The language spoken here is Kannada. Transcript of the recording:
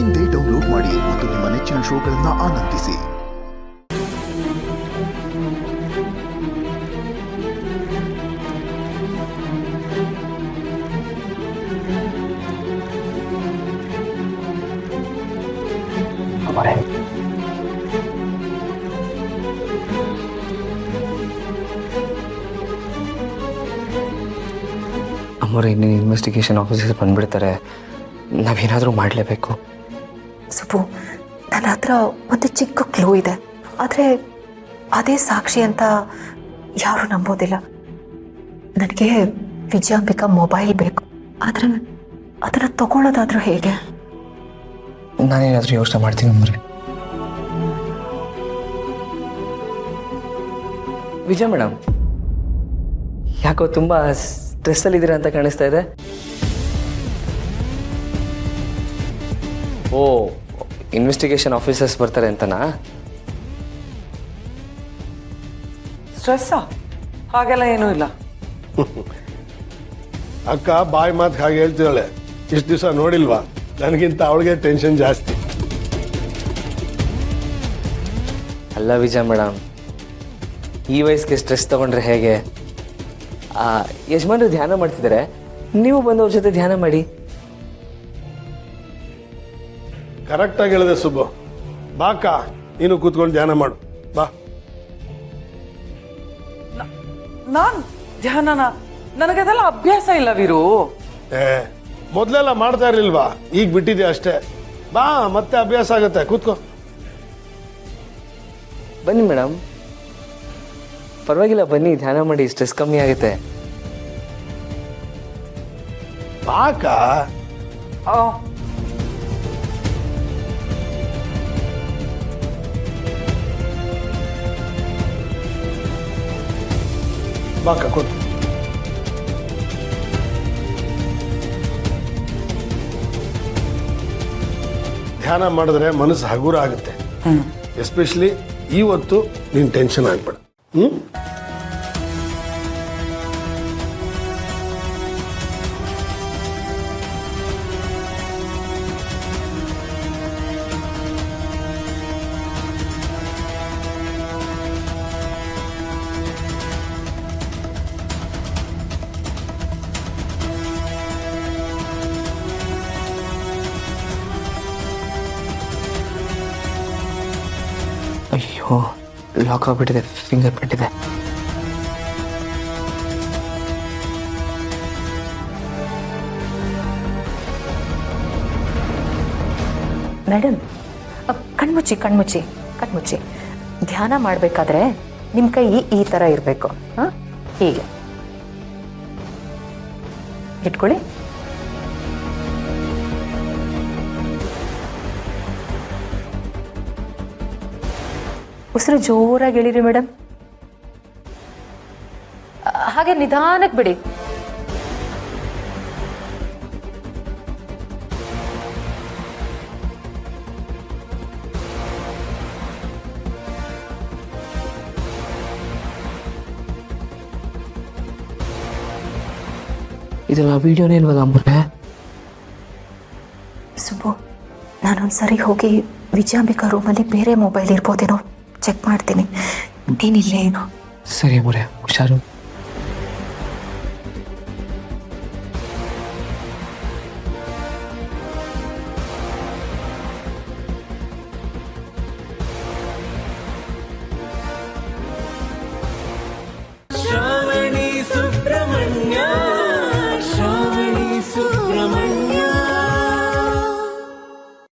ಇಂದೇ ಡೌನ್ಲೋಡ್ ಮಾಡಿ ಮತ್ತು ನಿಮ್ಮ ನೆಚ್ಚಿನ ಶೋಗಳನ್ನು ಆನಂದಿಸಿ. ಅಮ್ಮವ್ರು ಇನ್ನೇನು ಇನ್ವೆಸ್ಟಿಗೇಷನ್ ಆಫೀಸರ್ ಬಂದ್ಬಿಡ್ತಾರೆ, ನಾವೇನಾದರೂ ಮಾಡಲೇಬೇಕು. ಸುಬ್ಬು, ನನ್ನ ಹತ್ರ ಒಂದು ಚಿಕ್ಕ ಕ್ಲೂ ಇದೆ, ಆದರೆ ಅದೇ ಸಾಕ್ಷಿ ಅಂತ ಯಾರೂ ನಂಬೋದಿಲ್ಲ. ನನಗೆ ವಿಜಯಾಂಬಿಕಾ ಮೊಬೈಲ್ ಬೇಕು, ಆದರೆ ಅದನ್ನು ತಗೊಳ್ಳೋದಾದ್ರೂ ಹೇಗೆ? ನಾನೇನಾದರೂ ಯೋಚನೆ ಮಾಡ್ತೀನಿ ಅಮ್ಮವ್ರೆ. ವಿಜಯ ಮೇಡಮ್, ಯಾಕೋ ತುಂಬ ಸ್ಟ್ರೆಸ್ಸಲ್ಲಿದ್ದೀರಾ ಅಂತ ಕಾಣಿಸ್ತಾ ಇದೆ. ಓ, ಇನ್ವೆಸ್ಟಿಗೇಷನ್ ಆಫೀಸರ್ಸ್ ಬರ್ತಾರೆ ಅಂತನಾ? ಸ್ಟ್ರೆಸ್ಸಾ? ಹಾಗೆಲ್ಲ ಏನೂ ಇಲ್ಲ. ಅಕ್ಕ ಬಾಯಿ ಮಾತು ಹಾಗೆ ಹೇಳ್ತಿದ್ದಾಳೆ. ಇಷ್ಟು ದಿವಸ ನೋಡಿಲ್ವಾ? ನನಗಿಂತ ಅವಳಿಗೆ ಟೆನ್ಷನ್ ಜಾಸ್ತಿ. ಅಲ್ಲ ವಿಜಯ ಮೇಡಮ್, ಈ ವಯಸ್ಸಿಗೆ ಸ್ಟ್ರೆಸ್ ತಗೊಂಡ್ರೆ ಹೇಗೆ? ಯಜಮಾನ್ರು ಧ್ಯಾನ ಮಾಡ್ತಿದ್ದಾರೆ, ನೀವು ಬಂದು ಅವ್ರ ಜೊತೆ ಧ್ಯಾನ ಮಾಡಿ. ಕರೆಕ್ಟಾಗಿ ಹೇಳಿದೆ ಸುಬ್ಬು. ಬಾ ಅಕ್ಕ, ನೀನು ಕೂತ್ಕೊಂಡು ಧ್ಯಾನ ಮಾಡು ಬಾ. ನಾನು ಧ್ಯಾನನ? ನನಗದೆಲ್ಲ ಅಭ್ಯಾಸ ಇಲ್ಲ ವೀರು. ಮೊದಲೆಲ್ಲ ಮಾಡ್ತಾ ಇರ್ಲಿಲ್ವಾ? ಈಗ ಬಿಟ್ಟಿದ್ಯಾ ಅಷ್ಟೇ. ಬಾ, ಮತ್ತೆ ಅಭ್ಯಾಸ ಆಗುತ್ತೆ. ಕೂತ್ಕೋ. ಬನ್ನಿ ಮೇಡಮ್, ಪರವಾಗಿಲ್ಲ, ಬನ್ನಿ ಧ್ಯಾನ ಮಾಡಿ, ಸ್ಟ್ರೆಸ್ ಕಮ್ಮಿ ಆಗುತ್ತೆ. ಬಾ ಅಕ್ಕ. ಬಾ ಅಕ್ಕ, ಕೂತು. ಧ್ಯಾನ ಮಾಡಿದ್ರೆ ಮನಸ್ಸು ಹಗುರ ಆಗುತ್ತೆ. ಎಸ್ಪೆಷಲಿ ಇವತ್ತು ನೀನು ಟೆನ್ಷನ್ ಆಗ್ಬೇಡ. ಅಯ್ಯೋ, ಲಾಕ್ ಆಗಿಬಿಟ್ಟಿದೆ, ಫಿಂಗರ್ ಪ್ರಿಂಟ್ ಇದೆ. ಮೇಡಮ್, ಕಣ್ಮುಚ್ಚಿ ಕಣ್ಮುಚ್ಚಿ ಕಣ್ಮುಚ್ಚಿ. ಧ್ಯಾನ ಮಾಡಬೇಕಾದ್ರೆ ನಿಮ್ಮ ಕೈ ಈ ಥರ ಇರಬೇಕು. ಹಾಂ, ಹೀಗೆ ಇಟ್ಕೊಳ್ಳಿ. ಉಸಿರು ಜೋರಾಗಿ ಎಳೀರಿ ಮೇಡಮ್. ಹಾಗೆ ನಿಧಾನಕ್ಕೆ ಬಿಡಿ. ಇದೆಲ್ಲ ವಿಡಿಯೋನೇ ಇಲ್ವಲ್ಲ ಅಮ್ಮವ್ರೆ? ಸುಬ್ಬು, ನಾನೊಂದ್ಸರಿ ಹೋಗಿ ವಿಜಯಾಂಬಿಕಾ ರೂಮಲ್ಲಿ ಬೇರೆ ಮೊಬೈಲ್ ಇರ್ಬೋದೇನೋ ಚೆಕ್ ಮಾಡ್ತೀನಿ. ನೀನಿಲ್ಲೇ ಏನು? ಸರಿ ಅಮ್ಮವ್ರೆ, ಹುಷಾರು.